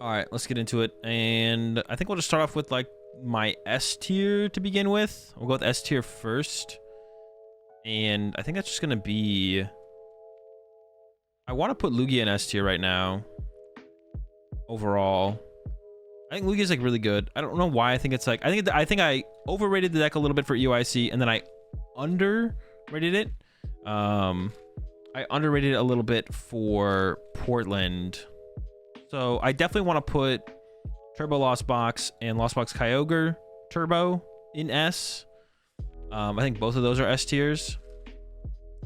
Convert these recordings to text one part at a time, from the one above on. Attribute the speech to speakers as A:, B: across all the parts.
A: All right, let's get into it. And I think we'll just start off with like my S tier to begin with. We'll go with S tier first. And I think that's just going to be... I want to put Lugia in S tier right now. Overall. I think Lugia is like really good. I don't know why I think it's like... I think I overrated the deck a little bit for EYC, and then I underrated it. I underrated it a little bit for Portland. So I definitely want to put Turbo Lost Box and Lost Box Kyogre Turbo in S. I think both of those are S tiers.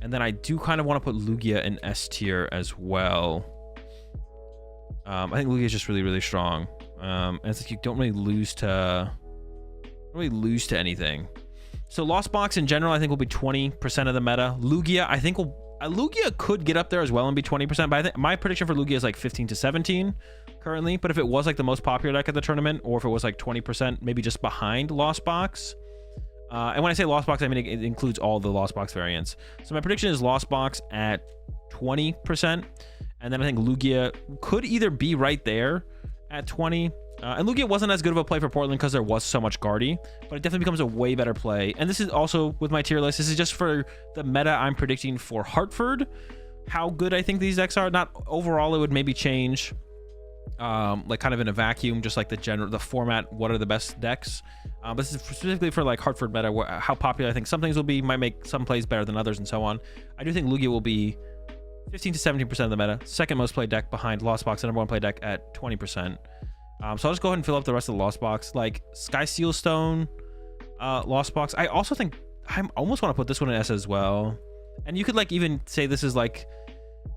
A: And then I do kind of want to put Lugia in S tier as well. I think Lugia is just really, really strong. And it's like you don't really lose to anything. So Lost Box in general, I think will be 20% of the meta. Lugia, I think will... Lugia could get up there as well and be 20%, but I think my prediction for Lugia is like 15 to 17 currently. But if it was like the most popular deck at the tournament, or if it was like 20%, maybe just behind Lost Box. And when I say Lost Box, I mean it includes all the Lost Box variants. So my prediction is Lost Box at 20%. And then I think Lugia could either be right there at 20. And Lugia wasn't as good of a play for Portland because there was so much Guardy, but it definitely becomes a way better play. And this is also with my tier list. This is just for the meta I'm predicting for Hartford, how good I think these decks are. Not overall, it would maybe change, like kind of in a vacuum, just like the format. What are the best decks? But this is specifically for like Hartford meta, how popular I think some things will be. Might make some plays better than others, and so on. I do think Lugia will be 15 to 17% of the meta, second most played deck behind Lost Box, and number one played deck at 20%. So I'll just go ahead and fill up the rest of the Lost Box, like Sky Sealstone, Lost Box. I also think I almost want to put this one in S as well. And you could like even say this is like,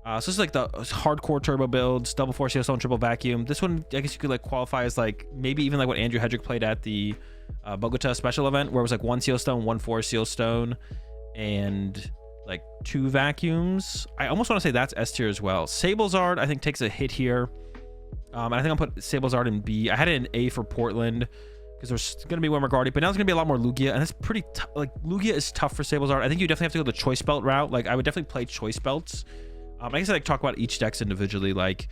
A: so this is like the hardcore turbo builds, double force Sealstone, triple vacuum. This one, I guess you could like qualify as like maybe even like what Andrew Hedrick played at the Bogota special event, where it was like one Sealstone, one force Sealstone, and like 2 vacuums. I almost want to say that's S tier as well. Sablezard, I think, takes a hit here. And I think I'll put Sablezard in B. I had it in A for Portland because there's going to be one more Guardy, but now there's going to be a lot more Lugia, and it's pretty like Lugia is tough for Sablezard. I think you definitely have to go the Choice Belt route. Like I would definitely play Choice Belts. I guess I like talk about each decks individually. Like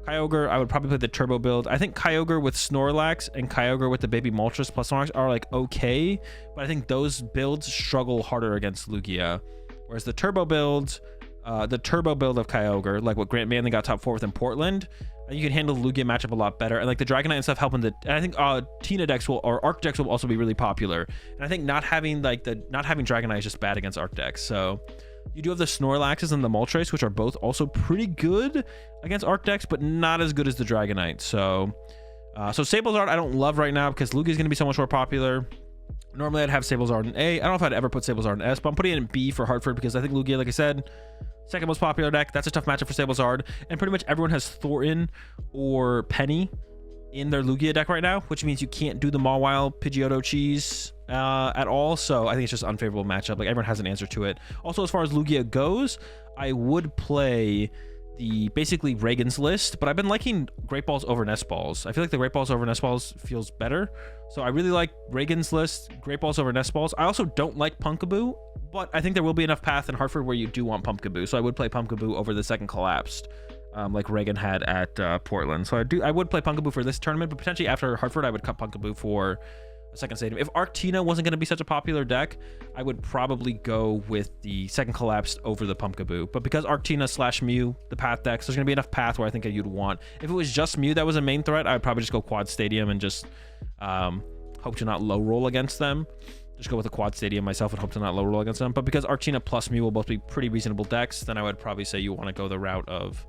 A: Kyogre, I would probably play the Turbo build. I think Kyogre with Snorlax and Kyogre with the Baby Moltres plus Snorlax are like okay, but I think those builds struggle harder against Lugia. Whereas the Turbo build of Kyogre, like what Grant Manley got top 4 with in Portland, you can handle the Lugia matchup a lot better, and like the Dragonite and stuff helping the. And I think Tina decks or Arc decks will also be really popular. And I think not having Dragonite is just bad against Arc decks. So you do have the Snorlaxes and the Moltres, which are both also pretty good against Arc decks, but not as good as the Dragonite. So Sablezard I don't love right now because Lugia is going to be so much more popular. Normally I'd have Sablezard in A. I don't know if I'd ever put Sablezard in S, but I'm putting it in B for Hartford because I think Lugia, like I said, second most popular deck. That's a tough matchup for Sablezard, and pretty much everyone has Thornton or Penny in their Lugia deck right now, which means you can't do the Mawile Pidgeotto cheese at all. So I think it's just an unfavorable matchup. Like everyone has an answer to it. Also, as far as Lugia goes, I would play the basically Reagan's list, but I've been liking Great Balls over Nest Balls. I feel like the Great Balls over Nest Balls feels better. So I really like Reagan's list, Great Balls over Nest Balls. I also don't like Pumpkaboo, but I think there will be enough path in Hartford where you do want Pumpkaboo. So I would play Pumpkaboo over the second collapsed, like Reagan had at Portland. So I would play Pumpkaboo for this tournament, but potentially after Hartford, I would cut Pumpkaboo for a second stadium. If ArcTina wasn't going to be such a popular deck, I would probably go with the second collapsed over the Pumpkaboo. But because ArcTina / Mew, the path decks, there's going to be enough path where I think you'd want. If it was just Mew that was a main threat, I would probably just go Quad Stadium and just hope to not low roll against them. Just go with a Quad Stadium myself and hope to not low roll against them. But because ArcTina plus Mew will both be pretty reasonable decks, then I would probably say you want to go the route of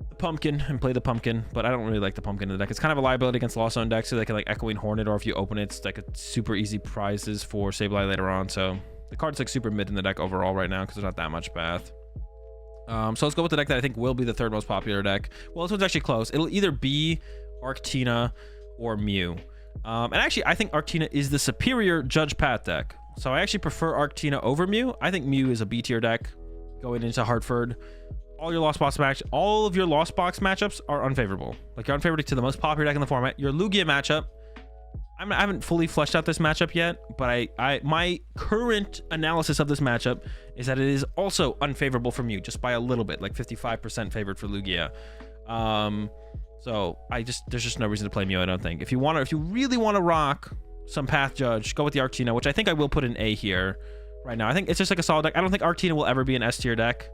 A: the Pumpkin and play the Pumpkin. But I don't really like the Pumpkin in the deck. It's kind of a liability against Lost Zone decks, so they can like Echoing Hornet, or if you open it, it's like a super easy prizes for Sableye later on. So the card's like super mid in the deck overall right now because there's not that much path. So let's go with the deck that I think will be the third most popular deck. Well, this one's actually close. It'll either be ArcTina or Mew. And actually, I think ArcTina is the superior Judge Path deck. So I actually prefer ArcTina over Mew. I think Mew is a B tier deck going into Hartford. All of your Lost Box matchups are unfavorable. Like you're unfavorable to the most popular deck in the format. Your Lugia matchup, I haven't fully fleshed out this matchup yet, but my current analysis of this matchup is that it is also unfavorable from you, just by a little bit, like 55% favored for Lugia. So there's just no reason to play Mew, I don't think. If you really want to rock some Path Judge, go with the ArcTina, which I think I will put in A here right now. I think it's just like a solid deck. I don't think ArcTina will ever be an S tier deck,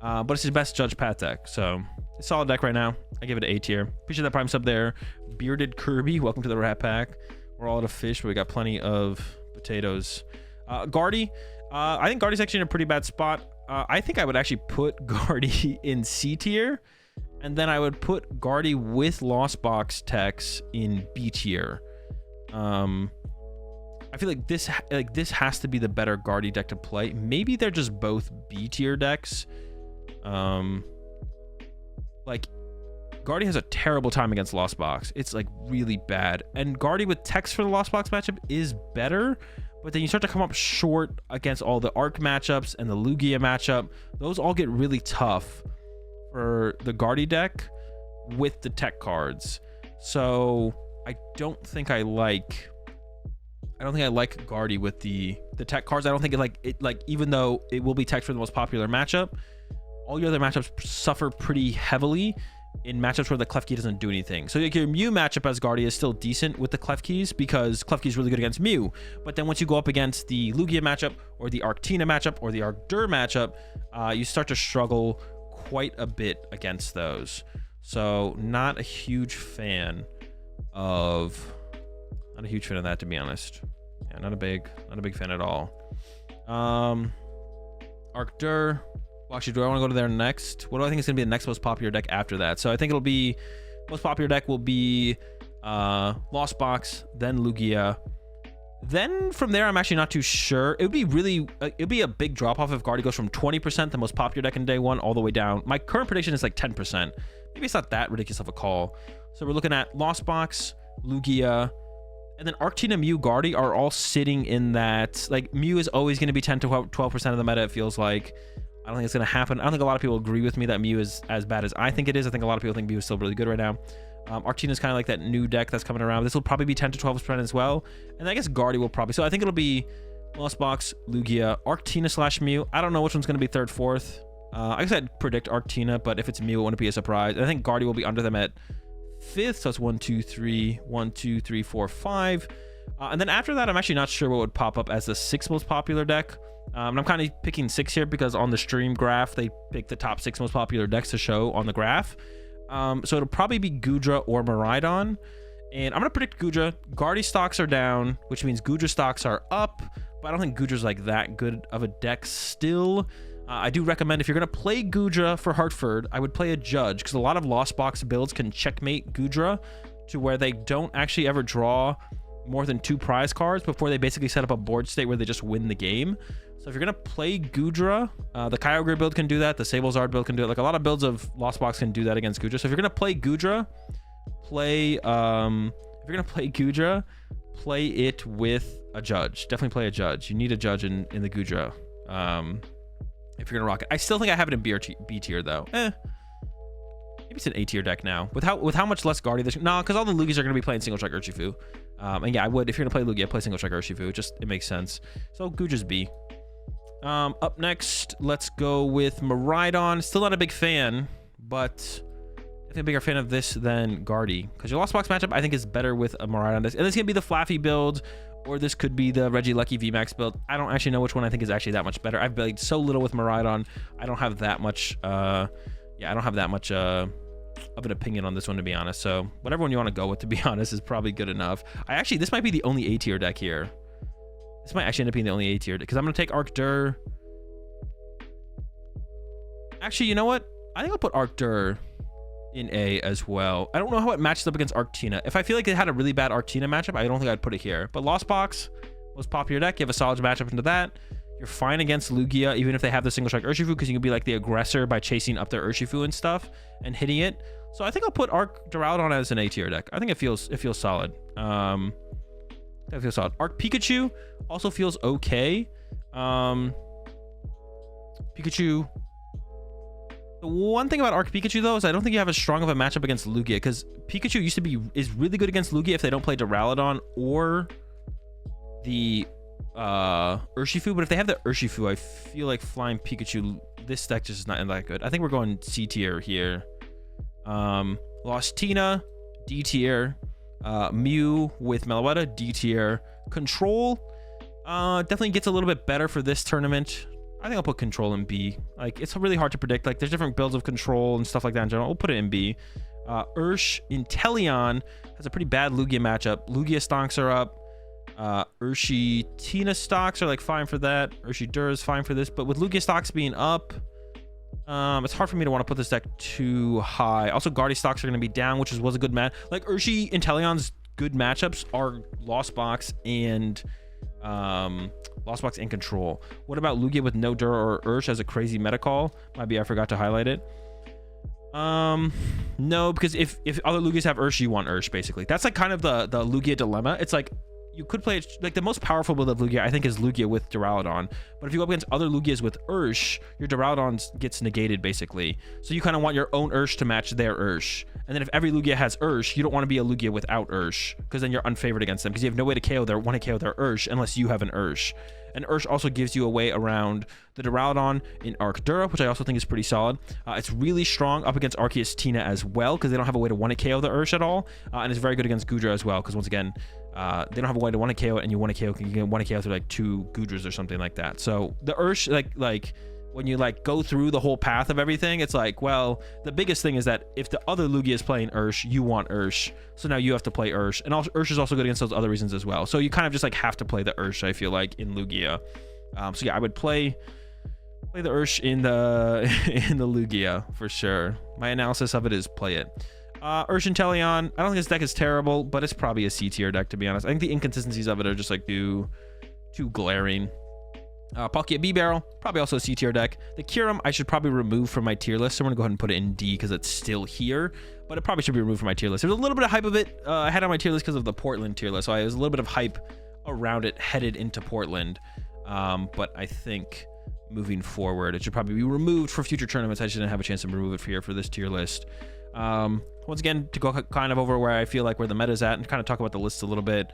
A: but it's his best Judge Path deck. So it's a solid deck right now. I give it an A tier. Appreciate that Prime sub there. Bearded Kirby, welcome to the Rat Pack. We're all out of fish, but we got plenty of potatoes. Guardy, I think Guardy's actually in a pretty bad spot. I think I would actually put Guardy in C tier, and then I would put Guardy with Lost Box techs in B tier. I feel like this has to be the better Guardy deck to play. Maybe they're just both B tier decks. Like Guardy has a terrible time against Lost Box. It's like really bad. And Guardy with techs for the Lost Box matchup is better, but then you start to come up short against all the Arc matchups and the Lugia matchup. Those all get really tough for the Guardy deck with the tech cards. So I don't think I like Guardy with the tech cards. I don't think even though it will be tech for the most popular matchup, all your other matchups suffer pretty heavily in matchups where the Klefki doesn't do anything. So like your Mew matchup as Guardy is still decent with the Klefkis because Klefki is really good against Mew. But then once you go up against the Lugia matchup or the ArcTina matchup or the ArcDura matchup, you start to struggle quite a bit against those. So not a huge fan of that, to be honest. Yeah, not a big fan at all. ArcDura. Well, actually, do I want to go to there next? What do I think is going to be the next most popular deck after that? So I think it'll be most popular deck will be Lost Box, then Lugia. Then from there, I'm actually not too sure. It'd be a big drop off if Guardy goes from 20%, the most popular deck in day one, all the way down. My current prediction is like 10%. Maybe it's not that ridiculous of a call. So we're looking at Lost Box, Lugia, and then ArcTina, Mew, Guardy are all sitting in that. Like Mew is always going to be 10 to 12% of the meta, it feels like. I don't think it's going to happen. I don't think a lot of people agree with me that Mew is as bad as I think it is. I think a lot of people think Mew is still really good right now. ArcTina is kind of like that new deck that's coming around. This will probably be 10 to 12% as well. And I guess Guardy will probably. So I think it'll be Lost Box, Lugia, ArcTina / Mew. I don't know which one's going to be third, fourth. I guess I'd predict ArcTina, but if it's Mew, it wouldn't be a surprise. I think Guardy will be under them at fifth. So it's 1, 2, 3, 1, 2, 3, 4, 5. And then after that, I'm actually not sure what would pop up as the sixth most popular deck. And I'm kind of picking 6 here because on the stream graph, they pick the top 6 most popular decks to show on the graph. So it'll probably be Goodra or Miraidon. And I'm going to predict Goodra. Guardy stocks are down, which means Goodra stocks are up. But I don't think Goodra's like that good of a deck still. I do recommend if you're going to play Goodra for Hartford, I would play a Judge because a lot of Lost Box builds can checkmate Goodra to where they don't actually ever draw more than 2 prize cards before they basically set up a board state where they just win the game. So if you're going to play Goodra, the Kyogre build can do that. The Sableye build can do it. Like a lot of builds of Lost Box can do that against Goodra. So if you're going to play Goodra, play it with a Judge. Definitely play a Judge. You need a Judge in the Goodra. If you're going to rock it. I still think I have it in B tier though. Maybe it's an A tier deck now. With how much less Guardy this. No, because all the Lugias are going to be playing Single Strike Urshifu. And yeah, I would, if you're going to play Lugia, play Single Strike Urshifu. It makes sense. So Goodra's B. Up next, let's go with Miraidon. Still not a big fan, but I think a bigger fan of this than Guardy. Because your Lost Box matchup, I think, is better with a Miraidon. And this is going to be the Flaffy build, or this could be the Regieleki VMAX build. I don't actually know which one I think is actually that much better. I've played so little with Miraidon. I don't have that much, of an opinion on this one, to be honest. So whatever one you want to go with, to be honest, is probably good enough. This might be the only A tier deck here. This might actually end up being the only A tier because I'm going to take ArcDura. Actually, you know what? I think I'll put ArcDura in A as well. I don't know how it matches up against ArcTina. If I feel like it had a really bad ArcTina matchup, I don't think I'd put it here. But Lost Box, most popular deck, you have a solid matchup into that. You're fine against Lugia, even if they have the Single Strike Urshifu, because you can be like the aggressor by chasing up their Urshifu and stuff and hitting it. So I think I'll put ArcDura as an A tier deck. I think it feels solid. That feels solid. Arc Pikachu also feels okay. Pikachu. The one thing about Arc Pikachu though is I don't think you have as strong of a matchup against Lugia, because Pikachu is really good against Lugia if they don't play Duraludon or the Urshifu. But if they have the Urshifu, I feel like flying Pikachu, this deck just is not that good. I think we're going C tier here. Lost Tina, D tier. Mew with Meloetta, D tier. Control definitely gets a little bit better for this tournament. I think I'll put Control in B. Like, it's really hard to predict. Like, there's different builds of Control and stuff like that in general. We'll put it in B. Inteleon has a pretty bad Lugia matchup. Lugia stonks are up. Tina stocks are like fine for that. Dura is fine for this, but with Lugia stocks being up, it's hard for me to want to put this deck too high. Also, Guardy stocks are going to be down, which was a good match. Like, Inteleon's good matchups are Lost Box and Control. What about Lugia with no Dura or as a crazy meta call? Maybe I forgot to highlight it. No, because if other Lugias have you want basically. That's like kind of the Lugia dilemma. It's like, you could play it, like the most powerful build of Lugia, I think, is Lugia with Duraludon. But if you go up against other Lugias with your Duraludon gets negated, basically. So you kind of want your own to match their And then if every Lugia has you don't want to be a Lugia without because then you're unfavored against them, because you have no way to KO their unless you have an And also gives you a way around the Duraludon in ArcDura, which I also think is pretty solid. It's really strong up against ArcTina as well, because they don't have a way to KO the at all. And it's very good against Goodra as well, because once again, they don't have a way to KO it, and you can KO through like 2 Goodras or something like that. So the like when you like go through the whole path of everything, it's like, well, the biggest thing is that if the other Lugia is playing you want so now you have to play and also is also good against those other reasons as well. So you kind of just like have to play the I feel like, in Lugia. So yeah, I would play the in the Lugia for sure. My analysis of it is play it. Inteleon, I don't think this deck is terrible, but it's probably a C tier deck, to be honest. I think the inconsistencies of it are just like too glaring. Palkia B-Barrel, probably also a C tier deck. The Kyurem I should probably remove from my tier list, so I'm gonna go ahead and put it in D because it's still here, but it probably should be removed from my tier list. There's a little bit of hype of it I had on my tier list because of the Portland tier list, so there's a little bit of hype around it headed into Portland. But I think moving forward, it should probably be removed for future tournaments. I shouldn't have a chance to remove it here for this tier list. Once again, to go kind of over where I feel like where the meta is at and kind of talk about the list a little bit.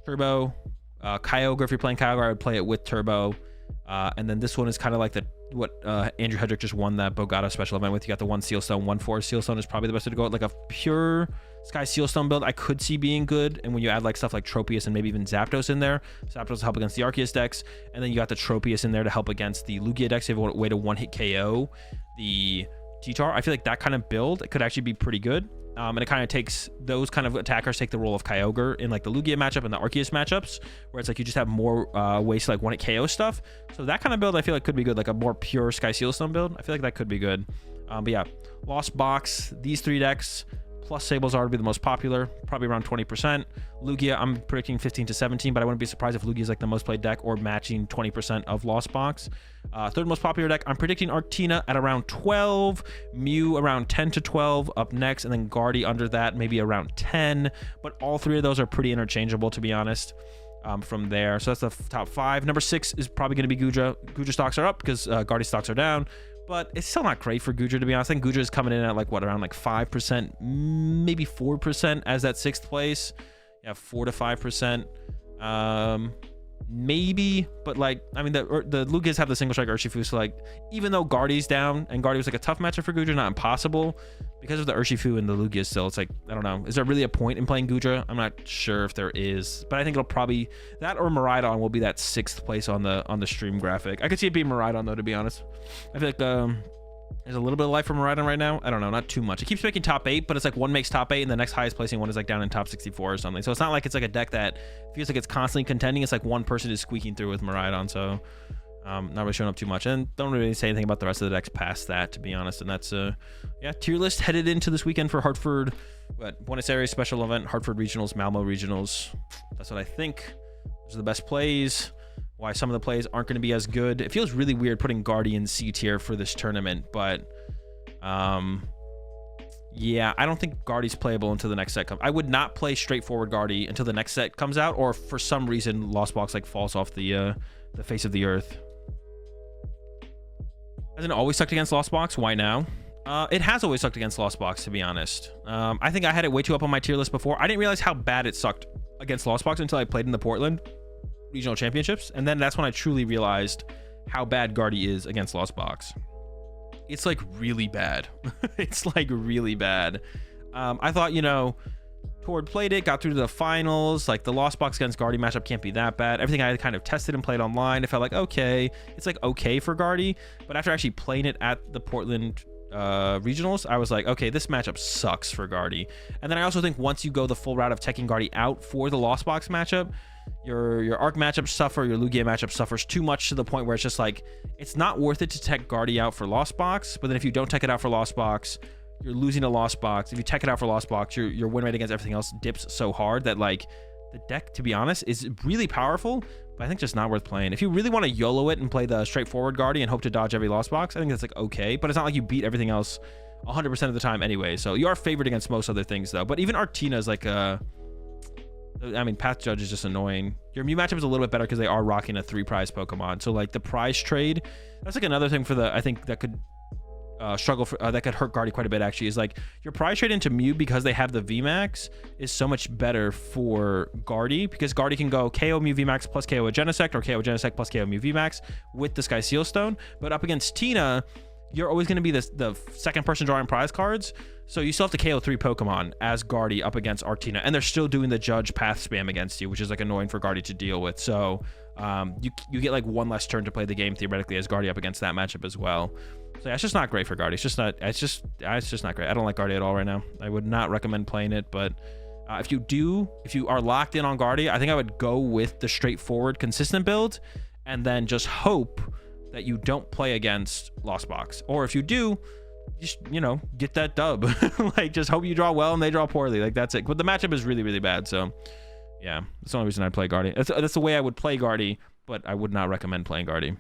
A: Turbo, Kyogre, if you're playing Kyogre, I would play it with Turbo. And then this one is kind of like what Andrew Hedrick just won that Bogata special event with. You got the 1 Sealstone, 1 Forest Sealstone is probably the best way to go. Like a pure Sky Sealstone build I could see being good, and when you add like stuff like Tropius and maybe even Zapdos in there, Zapdos will help against the Arceus decks, and then you got the Tropius in there to help against the Lugia decks. You have a way to one-hit KO the T-Tar. I feel like that kind of build could actually be pretty good. And it kind of takes those kind of attackers take the role of Kyogre in like the Lugia matchup and the Arceus matchups, where it's like you just have more ways to like one-hit KO stuff. So that kind of build I feel like could be good, like a more pure Sky Sealstone build. I feel like that could be good. But yeah, Lost Box, these 3 decks plus Sableye would be the most popular, probably around 20%. Lugia, I'm predicting 15 to 17, but I wouldn't be surprised if Lugia is like the most played deck or matching 20% of Lost Box. Third most popular deck, I'm predicting ArcTina at around 12, Mew around 10 to 12 up next, and then Guardy under that, maybe around 10. But all 3 of those are pretty interchangeable, to be honest. From there, so that's the top 5. Number 6 is probably going to be Goodra. Goodra stocks are up because Guardy stocks are down, but it's still not great for Goodra, to be honest. I think Goodra is coming in at like what, around like 5%, maybe 4% as that 6th place. Yeah, 4 to 5%. Maybe, but like, I mean, the Lugias have the single strike Urshifu, so like, even though Guardy's down, and Guardy was like a tough matchup for Goodra, not impossible, because of the Urshifu and the Lugia still, it's like, I don't know, is there really a point in playing Goodra? I'm not sure if there is, but I think it'll probably, that or Miraidon will be that 6th place on the stream graphic. I could see it being Miraidon though, to be honest. I feel like there's a little bit of life from Miraidon right now. I don't know, not too much. It keeps making top 8, but it's like one makes top 8 and the next highest placing one is like down in top 64 or something. So it's not like it's like a deck that feels like it's constantly contending. It's like one person is squeaking through with Miraidon. So not really showing up too much, and don't really say anything about the rest of the decks past that, to be honest. And that's yeah, tier list headed into this weekend for Hartford Buenos Aries special event, Hartford regionals, Malmo regionals. That's what I think. Those are the best plays. Why some of the plays aren't going to be as good. It feels really weird putting Guardian C tier for this tournament, but yeah, I don't think Guardy's playable until the next set comes. I would not play straightforward Guardy until the next set comes out, or for some reason Lost Box like falls off the face of the earth. Hasn't it always sucked against Lost Box? Why now? It has always sucked against Lost Box, to be honest. I think I had it way too up on my tier list before. I didn't realize how bad it sucked against Lost Box until I played in the Portland regional championships, and then that's when I truly realized how bad Guardy is against Lost Box. it's like really bad. It's like really bad. I thought, you know, Tord played it, got through to the finals. Like the Lost Box against Guardy matchup can't be that bad. Everything I had kind of tested and played online, it felt like okay. It's like okay for Guardy, but after actually playing it at the Portland regionals, I was like, okay, this matchup sucks for Guardy. And then I also think once you go the full route of teching Guardy out for the Lost Box matchup, your Arc matchups suffer, your Lugia matchup suffers too much to the point where it's just like, it's not worth it to tech Guardy out for Lost Box, but then if you don't tech it out for Lost Box, you're losing a Lost Box. If you tech it out for Lost Box, your win rate against everything else dips so hard that like the deck, to be honest, is really powerful, but I think just not worth playing. If you really want to YOLO it and play the straightforward Guardy and hope to dodge every Lost Box, I think that's like okay, but it's not like you beat everything else 100% of the time anyway. So you are favored against most other things though. But even ArcTina is like I mean, Path Judge is just annoying. Your Mew matchup is a little bit better because they are rocking a 3-prize Pokemon. So like the prize trade, that's like another thing for the, I think that could struggle for that could hurt Guardy quite a bit actually, is like your prize trade into Mew because they have the VMAX is so much better for Guardy, because Guardy can go KO Mew VMAX plus KO a Genesect, or KO Genesect plus KO Mew VMAX with the Sky Seal Stone. But up against Tina, you're always going to be the second person drawing prize cards, so you still have to KO 3 Pokemon as Guardy up against ArcTina, and they're still doing the Judge Path spam against you, which is like annoying for Guardy to deal with. So you get like one less turn to play the game theoretically as Guardy up against that matchup as well. So yeah, it's just not great for Guardy. It's just not great. I don't like Guardy at all right now. I would not recommend playing it, but if you are locked in on Guardy, I think I would go with the straightforward consistent build and then just hope that you don't play against Lost Box. Or if you do, just, you know, get that dub. Like just hope you draw well and they draw poorly. Like that's it. But the matchup is really, really bad. So yeah, that's the only reason I'd play Guardy. That's the way I would play Guardy, but I would not recommend playing Guardy.